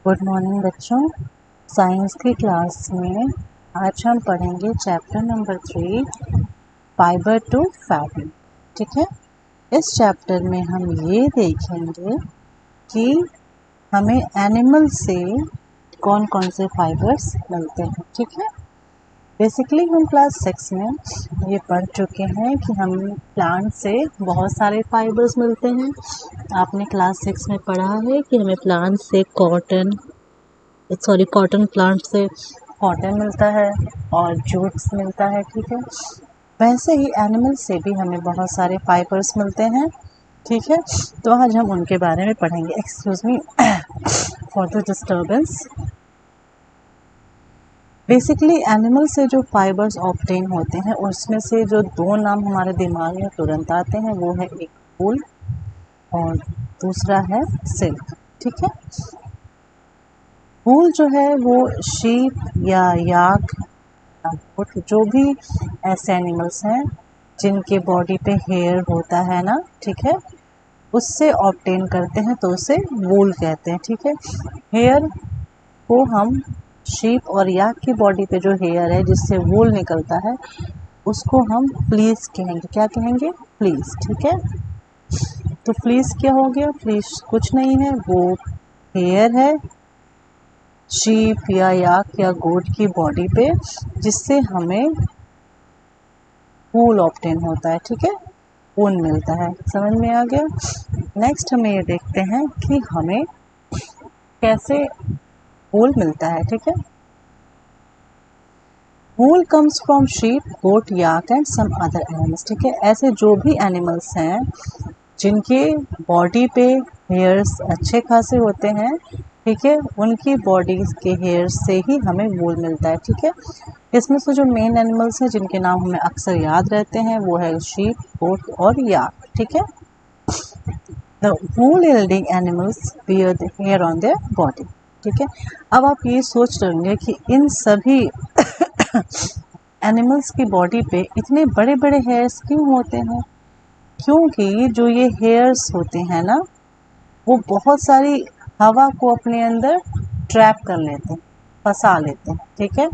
Good morning बच्चों। Science की class में आज हम पढ़ेंगे chapter number 3 fibre to fat. ठीक है, इस चैप्टर में हम ये देखेंगे कि हमें एनिमल से कौन कौन से फाइबर्स मिलते हैं। ठीक है, बेसिकली हम क्लास 6 में ये पढ़ चुके हैं कि हम प्लांट से बहुत सारे फाइबर्स मिलते हैं। आपने क्लास 6 में पढ़ा है कि हमें प्लांट से कॉटन प्लांट से कॉटन मिलता है और जूट्स मिलता है। ठीक है, वैसे ही एनिमल से भी हमें बहुत सारे फाइबर्स मिलते हैं। ठीक है, तो आज हम उनके बारे में पढ़ेंगे। Excuse me for the disturbance. Basically animal से जो फाइबर्स ऑब्टेन होते हैं उसमें से जो दो नाम हमारे दिमाग में तुरंत आते हैं वो है एक वूल और दूसरा है सिल्क। ठीक है, वूल जो है वो शीप या याक जो भी ऐसे एनिमल्स हैं जिनके बॉडी पे हेयर होता है ना, ठीक है, उससे ऑब्टेन करते हैं तो उसे वूल कहते हैं। ठीक है, हेयर को हम शीप और याक की बॉडी पे जो हेयर है जिससे वूल निकलता है उसको हम फ्लीस कहेंगे। क्या कहेंगे? फ्लीस। ठीक है, तो फ्लीस क्या हो गया? फ्लीस कुछ नहीं है, वो हेयर है शीप या याक या गोट की बॉडी पे जिससे हमें वूल ऑब्टेन होता है। ठीक है, ऊन मिलता है। समझ में आ गया? नेक्स्ट हमें ये देखते हैं कि हमें कैसे वूल मिलता है। ठीक है, wool comes from sheep goat yak and some other animals. ठीक है, ऐसे जो भी एनिमल्स हैं जिनके बॉडी पे हेयर्स अच्छे खासे होते हैं, ठीक है, उनकी बॉडी के हेयर से ही हमें वूल मिलता है। ठीक है, इसमें से जो मेन एनिमल्स हैं जिनके नाम हमें अक्सर याद रहते हैं वो है शीप गोट और याक। ठीक है, the wool yielding animals bear the hair on their body. ठीक है, अब आप ये सोच रहे होंगे कि इन सभी एनिमल्स की बॉडी पे इतने बड़े बड़े हेयर्स क्यों होते हैं? क्योंकि जो ये हेयर्स होते हैं ना वो बहुत सारी हवा को अपने अंदर ट्रैप कर लेते हैं, फंसा लेते हैं। ठीक है,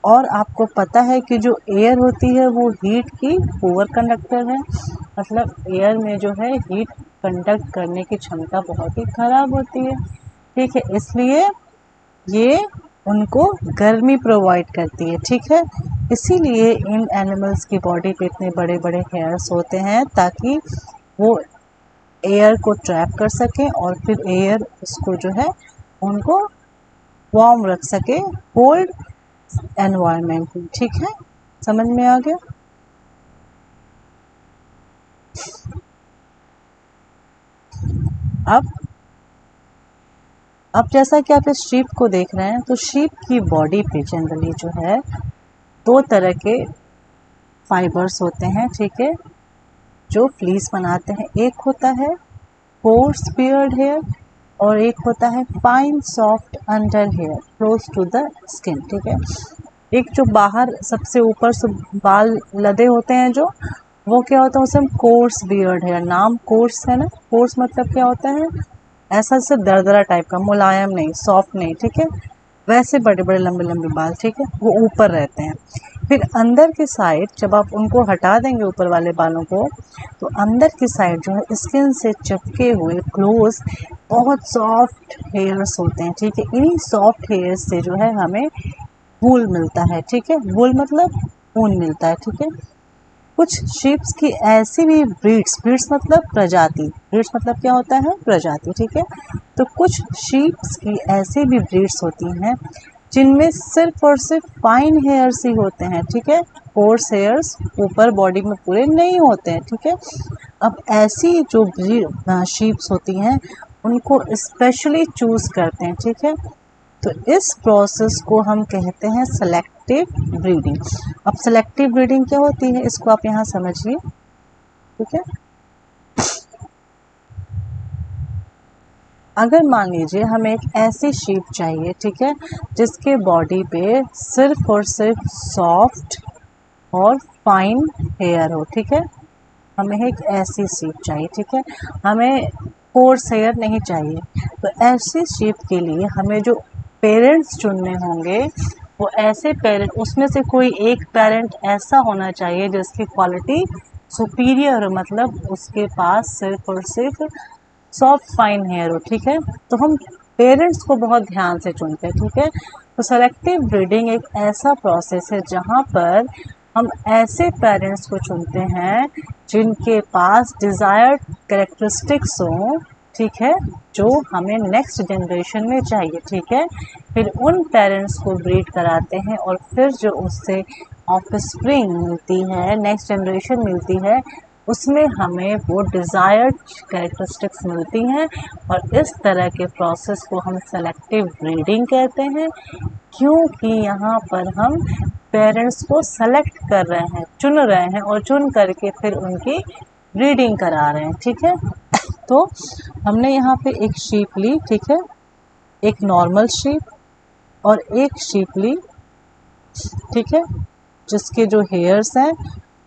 और आपको पता है कि जो एयर होती है वो हीट की पुअर कंडक्टर है, मतलब एयर में जो है हीट कंडक्ट करने की क्षमता बहुत ही खराब होती है। ठीक है, इसलिए ये उनको गर्मी प्रोवाइड करती है। ठीक है, इसीलिए इन एनिमल्स की बॉडी पे इतने बड़े बड़े हेयर्स होते हैं ताकि वो एयर को ट्रैप कर सकें और फिर एयर उसको जो है उनको वार्म रख सके कोल्ड एनवायरनमेंट में। ठीक है, समझ में आ गया? अब जैसा कि आप इस शीप को देख रहे हैं तो शीप की बॉडी पे जनरली जो है दो तरह के फाइबर्स होते हैं। ठीक है, जो फ्लीस बनाते हैं। एक होता है कोर्स बियर्ड हेयर और एक होता है fine soft under hair close to the skin. ठीक है, एक जो बाहर सबसे ऊपर से बाल लदे होते हैं जो वो क्या होता है उसे हम कोर्स बियर्ड हेयर। नाम कोर्स है ना, कोर्स मतलब क्या होता है? ऐसा से दरदरा टाइप का, मुलायम नहीं, सॉफ्ट नहीं। ठीक है, वैसे बड़े बड़े लंबे लंबे बाल, ठीक है, वो ऊपर रहते हैं। फिर अंदर की साइड जब आप उनको हटा देंगे ऊपर वाले बालों को तो अंदर की साइड जो है स्किन से चिपके हुए क्लोज बहुत सॉफ्ट हेयर्स होते हैं। ठीक है, इन्हीं सॉफ्ट हेयर्स से जो है हमें वूल मिलता है। ठीक है, वूल मतलब ऊन मिलता है। ठीक है, कुछ शीप्स की ऐसी भी ब्रीड्स मतलब प्रजाति, ब्रीड्स मतलब क्या होता है? प्रजाति। ठीक है, तो कुछ शीप्स की ऐसी भी ब्रीड्स होती हैं जिनमें सिर्फ और सिर्फ फाइन हेयर्स ही होते हैं। ठीक है, कोर्स हेयर्स ऊपर बॉडी में पूरे नहीं होते हैं। ठीक है, अब ऐसी जो ब्रीड शीप्स होती हैं उनको स्पेशली चूज करते हैं। ठीक है, तो इस प्रोसेस को हम कहते हैं सेलेक्टिव ब्रीडिंग। अब सेलेक्टिव ब्रीडिंग क्या होती है इसको आप यहाँ समझिए। ठीक है, अगर मान लीजिए हमें एक ऐसी शीप चाहिए, ठीक है, जिसके बॉडी पे सिर्फ और सिर्फ सॉफ्ट और फाइन हेयर हो। ठीक है, हमें एक ऐसी शीप चाहिए। ठीक है, हमें कोर्स हेयर नहीं चाहिए। तो ऐसी शीप के लिए हमें जो पेरेंट्स चुनने होंगे वो ऐसे पेरेंट, उसमें से कोई एक पेरेंट ऐसा होना चाहिए जिसकी क्वालिटी सुपीरियर, मतलब उसके पास सिर्फ और सिर्फ सॉफ्ट फाइन हेयर हो। ठीक है, तो हम पेरेंट्स को बहुत ध्यान से चुनते हैं। ठीक है, तो सेलेक्टिव ब्रीडिंग एक ऐसा प्रोसेस है जहाँ पर हम ऐसे पेरेंट्स को चुनते हैं जिनके पास डिज़ायर्ड कैरेक्टरिस्टिक्स हों। ठीक है, जो हमें नेक्स्ट जनरेशन में चाहिए। ठीक है, फिर उन पेरेंट्स को ब्रीड कराते हैं और फिर जो उससे ऑफस्प्रिंग मिलती है, नेक्स्ट जनरेशन मिलती है, उसमें हमें वो डिज़ायर्ड कैरेक्टरिस्टिक्स मिलती हैं। और इस तरह के प्रोसेस को हम सेलेक्टिव ब्रीडिंग कहते हैं, क्योंकि यहाँ पर हम पेरेंट्स को सेलेक्ट कर रहे हैं, चुन रहे हैं और चुन करके फिर उनकी ब्रीडिंग करा रहे हैं। ठीक है, तो हमने यहाँ पे एक शीप ली। ठीक है, एक नॉर्मल शीप और एक शीप ली। ठीक है, जिसके जो हेयर्स हैं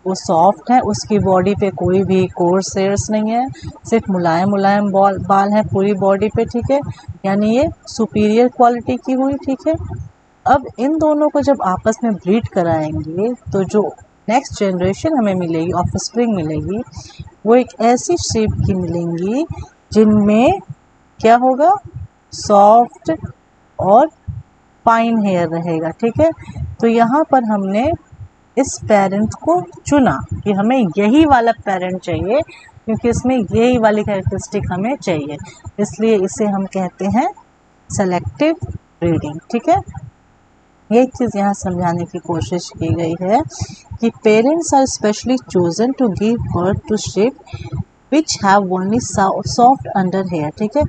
वो सॉफ्ट है, उसकी बॉडी पे कोई भी कोर्स हेयर्स नहीं है, सिर्फ मुलायम मुलायम बाल हैं पूरी बॉडी पे। ठीक है, यानी ये सुपीरियर क्वालिटी की हुई। ठीक है, अब इन दोनों को जब आपस में ब्रीड कराएंगे तो जो नेक्स्ट जनरेशन हमें मिलेगी, ऑफस्प्रिंग मिलेगी, वो एक ऐसी शेप की मिलेंगी जिनमें क्या होगा, सॉफ्ट और फाइन हेयर रहेगा। ठीक है, तो यहाँ पर हमने इस पेरेंट को चुना कि हमें यही वाला पेरेंट चाहिए क्योंकि इसमें यही वाली कैरेक्टरिस्टिक हमें चाहिए, इसलिए इसे हम कहते हैं सेलेक्टिव ब्रीडिंग। ठीक है, ये चीज़ यहाँ समझाने की कोशिश की गई है कि parents are specially chosen to give birth to sheep which have only soft under hair. ठीक है,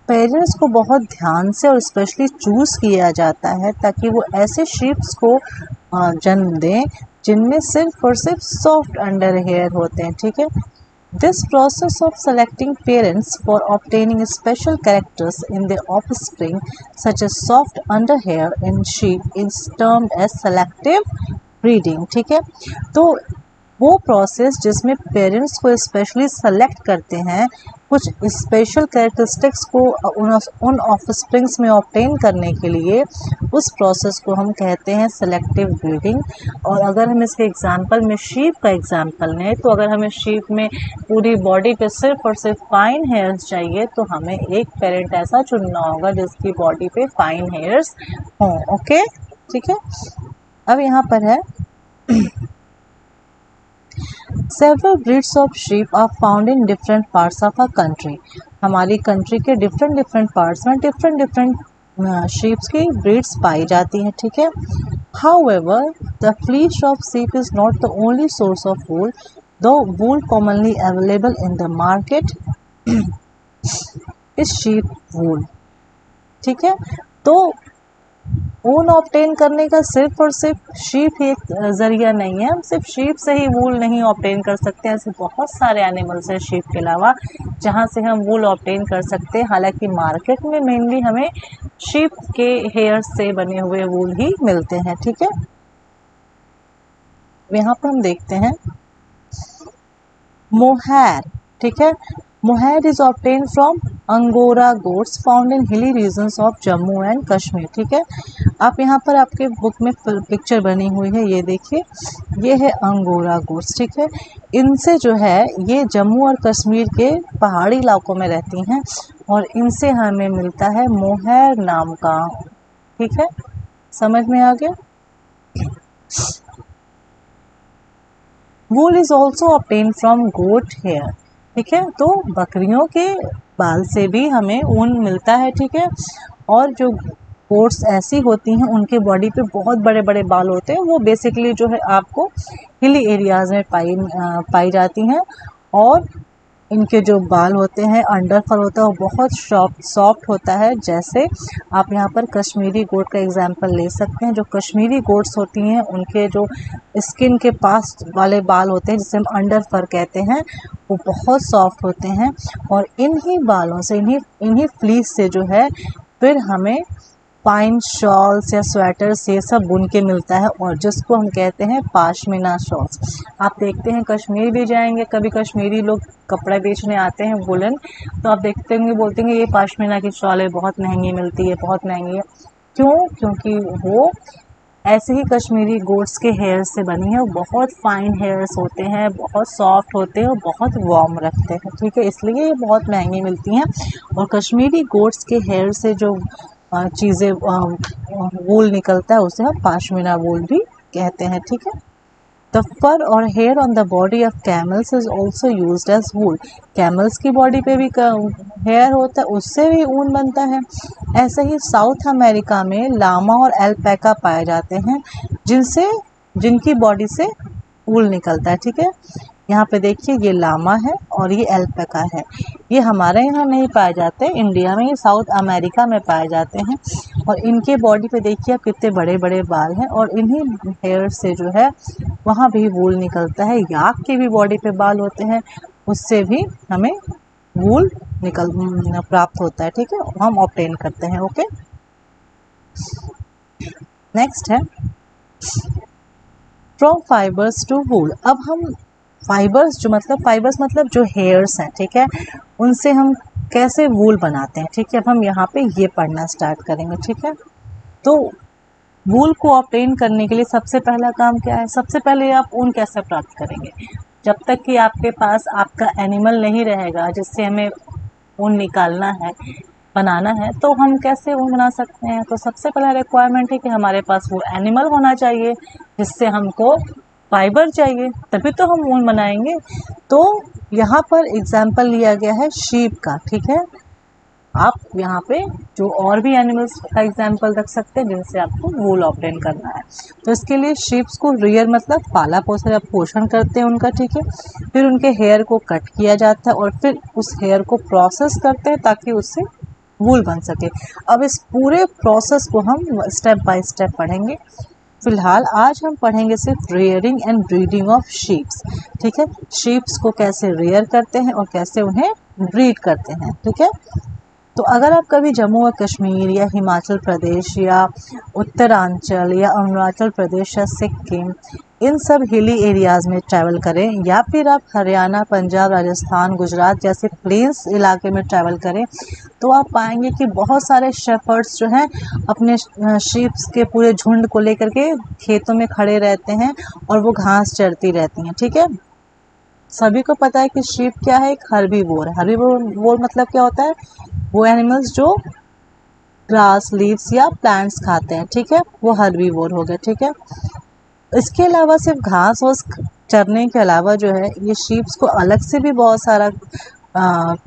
पेरेंट्स को बहुत ध्यान से और स्पेशली चूज़ किया जाता है ताकि वो ऐसे शीप्स को जन्म दें जिनमें सिर्फ और सिर्फ सॉफ्ट अंडर हेयर होते हैं। ठीक है, this process of selecting parents for obtaining special characters in their offspring such as soft underhair in sheep is termed as selective breeding। ठीक है, तो वो प्रोसेस जिसमें पेरेंट्स को स्पेशली सेलेक्ट करते हैं कुछ स्पेशल कैरेक्टरिस्टिक्स को उन ऑफस्प्रिंग्स में ऑब्टेन करने के लिए, उस प्रोसेस को हम कहते हैं सेलेक्टिव ब्रीडिंग। और अगर हम इसके एग्जांपल में शीप का एग्जांपल लें तो अगर हमें शीप में पूरी बॉडी पे सिर्फ और सिर्फ फाइन हेयर्स चाहिए तो हमें एक पेरेंट ऐसा चुनना होगा जिसकी बॉडी पे फाइन हेयर्स हों। ओके, ठीक है, अब यहाँ पर है Several breeds of sheep are found in different parts of our country। हमारी कंट्री के डिफरेंट पार्ट्स में डिफरेंट शीप्स की ब्रीड्स पाई जाती हैं। ठीक है, However, the fleece of sheep is not the only source of wool, though wool commonly available in the market is sheep wool। ठीक है, तो ऊन ऑब्टेन करने का सिर्फ और सिर्फ शीप ही एक ज़रिया नहीं है। हम सिर्फ शीप से ही वूल नहीं ऑब्टेन कर सकते, ऐसे बहुत सारे एनिमल्स हैं शीप के अलावा जहाँ से हम वूल ऑब्टेन कर सकते हैं। हालांकि मार्केट में मेनली हमें शीप के हेयर से बने हुए वूल ही मिलते हैं। ठीक है, यहाँ पर हम देखते हैं मोहैर। ठीक है, mohair is obtain from angora goats found in hilly regions of Jammu and Kashmir. ठीक है, आप यहाँ पर आपके बुक में पिक्चर बनी हुई है, ये देखिए, ये है अंगोरा गोट्स। ठीक है, इनसे जो है ये जम्मू और कश्मीर के पहाड़ी इलाकों में रहती हैं और इनसे हमें मिलता है मोहैर नाम का। ठीक है, समझ में आ गया। Wool is also obtain from goat hair. ठीक है, तो बकरियों के बाल से भी हमें ऊन मिलता है। ठीक है, और जो गोट्स ऐसी होती हैं उनके बॉडी पे बहुत बड़े बड़े बाल होते हैं, वो बेसिकली जो है आपको हिली एरियाज़ में पाई जाती हैं और इनके जो बाल होते हैं, अंडर फर होता है, वो बहुत सॉफ्ट होता है। जैसे आप यहाँ पर कश्मीरी गोट का एग्जांपल ले सकते हैं। जो कश्मीरी गोट्स होती हैं उनके जो स्किन के पास वाले बाल होते हैं जिसे हम अंडर फर कहते हैं, वो बहुत सॉफ्ट होते हैं और इन्हीं बालों से, इन्हीं फ्लीस से जो है फिर हमें फाइन शॉल्स या स्वेटर्स ये सब बुन के मिलता है, और जिसको हम कहते हैं पाशमीना शॉल्स। आप देखते हैं कश्मीर भी जाएंगे कभी, कश्मीरी लोग कपड़ा बेचने आते हैं वुलन, तो आप देखते होंगे बोलते हैं ये पाशमीना की शॉल है, बहुत महंगी मिलती है, बहुत महंगी है। क्यों? क्योंकि वो ऐसे ही कश्मीरी गोट्स के हेयर से बनी है, बहुत फाइन हेयर्स होते हैं, बहुत सॉफ्ट होते हैं और बहुत वार्म रखते हैं, ठीक है, इसलिए ये बहुत महंगी मिलती हैं। और कश्मीरी गोट्स के हेयर से जो चीज़ें वूल निकलता है उसे हम पाशमीना वूल भी कहते हैं, ठीक है। द फर और hair on the body of camels is also used as wool. Camels की बॉडी पे भी हेयर होता है, उससे भी ऊन बनता है। ऐसे ही साउथ अमेरिका में लामा और एल्पैका पाए जाते हैं, जिनकी बॉडी से वूल निकलता है, ठीक है। यहाँ पे देखिए ये लामा है और ये एल्पैका है। ये हमारे यहाँ नहीं पाए जाते, इंडिया में, ये साउथ अमेरिका में पाए जाते हैं। और इनके बॉडी पे देखिए आप कितने बड़े बड़े बाल हैं, और इन्हीं हेयर से जो है वहाँ भी वूल निकलता है। याक के भी बॉडी पे बाल होते हैं, उससे भी हमें वूल प्राप्त होता है, ठीक है, हम ऑब्टेन करते हैं। ओके, नेक्स्ट है फ्रॉम फाइबर्स टू वूल। अब हम फाइबर्स मतलब जो हेयर्स हैं, ठीक है, उनसे हम कैसे वूल बनाते हैं, ठीक है, अब हम यहाँ पे ये पढ़ना स्टार्ट करेंगे, ठीक है। तो वूल को ऑब्टेन करने के लिए सबसे पहला काम क्या है? सबसे पहले आप ऊन कैसे प्राप्त करेंगे? जब तक कि आपके पास आपका एनिमल नहीं रहेगा जिससे हमें ऊन निकालना है, बनाना है, तो हम कैसे ऊन बना सकते हैं? तो सबसे पहला रिक्वायरमेंट है कि हमारे पास वो एनिमल होना चाहिए जिससे हमको फाइबर चाहिए, तभी तो हम ऊन बनाएंगे। तो यहाँ पर एग्जाम्पल लिया गया है शीप का, ठीक है। आप यहाँ पे जो और भी एनिमल्स का एग्जाम्पल रख सकते हैं जिनसे आपको वूल ऑब्टेन करना है। तो इसके लिए शीप्स को रियर मतलब पाला पोषण करते हैं उनका, ठीक है। फिर उनके हेयर को कट किया जाता है और फिर उस हेयर को प्रोसेस करते हैं ताकि उससे वूल बन सके। अब इस पूरे प्रोसेस को हम स्टेप बाय स्टेप पढ़ेंगे। फिलहाल आज हम पढ़ेंगे सिर्फ rearing and breeding of sheeps, ठीक है। शीप्स को कैसे रेयर करते हैं और कैसे उन्हें ब्रीड करते हैं, ठीक है। तो अगर आप कभी जम्मू और कश्मीर या हिमाचल प्रदेश या उत्तरांचल या अरुणाचल प्रदेश या सिक्किम, इन सब हिली एरियाज़ में ट्रैवल करें, या फिर आप हरियाणा, पंजाब, राजस्थान, गुजरात जैसे प्लेन्स इलाके में ट्रैवल करें, तो आप पाएंगे कि बहुत सारे शेफर्ड्स जो हैं अपने शीप्स के पूरे झुंड को लेकर के खेतों में खड़े रहते हैं और वो घास चरती रहती हैं, ठीक है। सभी को पता है कि शीप क्या है? एक हर्बीवोर है। हर्बीवोर मतलब क्या होता है? वो एनिमल्स जो ग्रास, लीव्स या प्लांट्स खाते हैं, ठीक है, वो हर्बीवोर हो गए, ठीक है। इसके अलावा सिर्फ घास और चरने के अलावा जो है ये शीप्स को अलग से भी बहुत सारा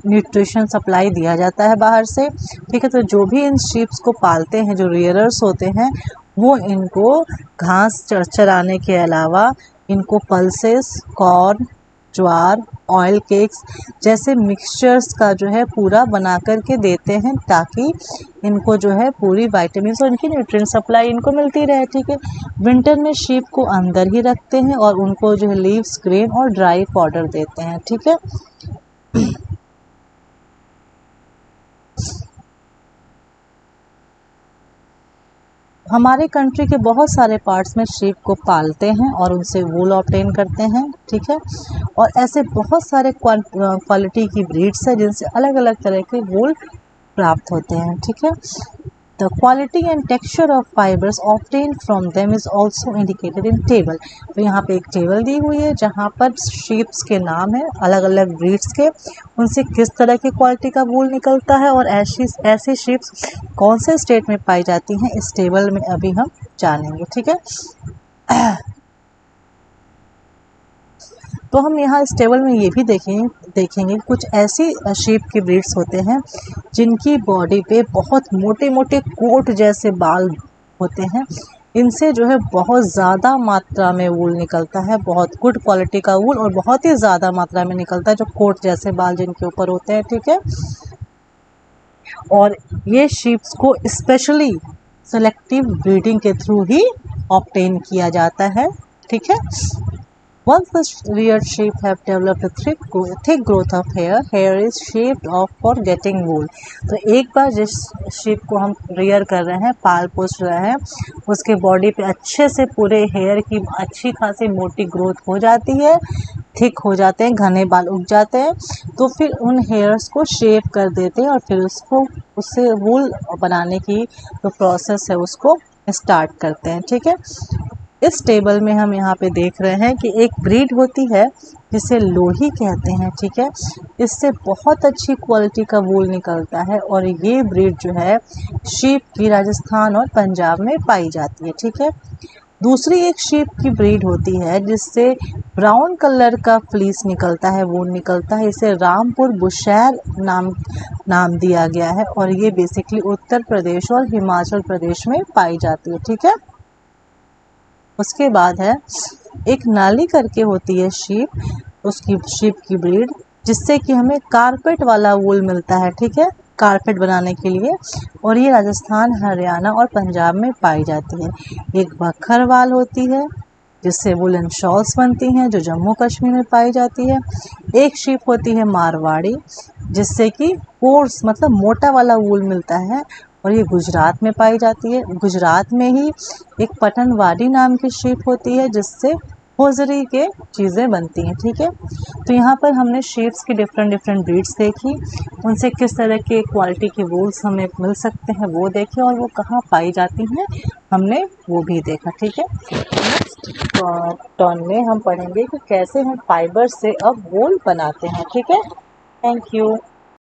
न्यूट्रिशन सप्लाई दिया जाता है बाहर से, ठीक है। तो जो भी इन शीप्स को पालते हैं, जो रियरर्स होते हैं, वो इनको घास चराने के अलावा इनको पल्सेस, कॉर्न, ज्वार, ऑयल केक्स जैसे मिक्सचर्स का जो है पूरा बना करके देते हैं ताकि इनको जो है पूरी विटामिन्स और इनकी न्यूट्रिएंट सप्लाई इनको मिलती रहे, ठीक है। विंटर में शीप को अंदर ही रखते हैं और उनको जो है लीव्स, ग्रेन और ड्राई पाउडर देते हैं, ठीक है। हमारे कंट्री के बहुत सारे पार्ट्स में शीप को पालते हैं और उनसे वूल ऑब्टेन करते हैं, ठीक है। और ऐसे बहुत सारे क्वालिटी की ब्रीड्स हैं जिनसे अलग अलग तरह के वूल प्राप्त होते हैं, ठीक है। The quality and texture of fibres obtain from them is also indicated in table. तो यहाँ पे एक टेबल दी हुई है जहाँ पर शीप्स के नाम है अलग अलग ब्रीड्स के, उनसे किस तरह की क्वालिटी का वूल निकलता है और ऐसी शीप्स कौन से स्टेट में पाई जाती हैं, इस टेबल में अभी हम जानेंगे, ठीक है। तो हम यहाँ इस टेबल में ये भी देखेंगे कुछ ऐसी शीप की ब्रीड्स होते हैं जिनकी बॉडी पे बहुत मोटे मोटे कोट जैसे बाल होते हैं। इनसे जो है बहुत ज़्यादा मात्रा में वूल निकलता है, बहुत गुड क्वालिटी का वूल, और बहुत ही ज़्यादा मात्रा में निकलता है जो कोट जैसे बाल जिनके ऊपर होते हैं, ठीक है। और ये शीप्स को स्पेशली सेलेक्टिव ब्रीडिंग के थ्रू ही ऑब्टेन किया जाता है, ठीक है। Once the reared sheep have developed a thick growth of hair, hair is shaped off for getting wool. तो एक बार जिस sheep को हम rear कर रहे हैं, पाल पोस रहे हैं, उसके बॉडी पे अच्छे से पूरे हेयर की अच्छी खासी मोटी ग्रोथ हो जाती है, थिक हो जाते हैं, घने बाल उग जाते हैं, तो फिर उन हेयर्स को शेप कर देते हैं और फिर उससे वूल बनाने की जो प्रोसेस है उसको स्टार्ट करते हैं। ठीक है, इस टेबल में हम यहाँ पे देख रहे हैं कि एक ब्रीड होती है जिसे लोही कहते हैं। ठीक है, इससे बहुत अच्छी क्वालिटी का वूल निकलता है और ये ब्रीड जो है शीप की राजस्थान और पंजाब में पाई जाती है। ठीक है, दूसरी एक शीप की ब्रीड होती है जिससे ब्राउन कलर का फ्लीस निकलता है, वूल निकलता है, इसे रामपुर बुशैर नाम दिया गया है और ये बेसिकली उत्तर प्रदेश और हिमाचल प्रदेश में पाई जाती है। ठीक है, उसके बाद है एक नाली करके होती है शीप, उसकी शीप की ब्रीड, जिससे कि हमें कारपेट वाला वूल मिलता है। ठीक है, कारपेट बनाने के लिए, और ये राजस्थान, हरियाणा और पंजाब में पाई जाती है। एक बखरवाल होती है जिससे वुलन शॉल्स बनती हैं जो जम्मू कश्मीर में पाई जाती है। एक शीप होती है मारवाड़ी जिससे कि कोर्स मतलब मोटा वाला वूल मिलता है और ये गुजरात में पाई जाती है। गुजरात में ही एक पटनवाड़ी नाम की शीप होती है जिससे होजरी के चीज़ें बनती हैं। ठीक है, तो यहाँ पर हमने शीप्स की डिफरेंट ब्रीड्स देखी, उनसे किस तरह के क्वालिटी के वूल्स हमें मिल सकते हैं वो देखे, और वो कहाँ पाई जाती हैं हमने वो भी देखा। ठीक है, नेक्स्ट टर्न में हम पढ़ेंगे कि कैसे हम फाइबर से अब वूल बनाते हैं। ठीक है, थैंक यू।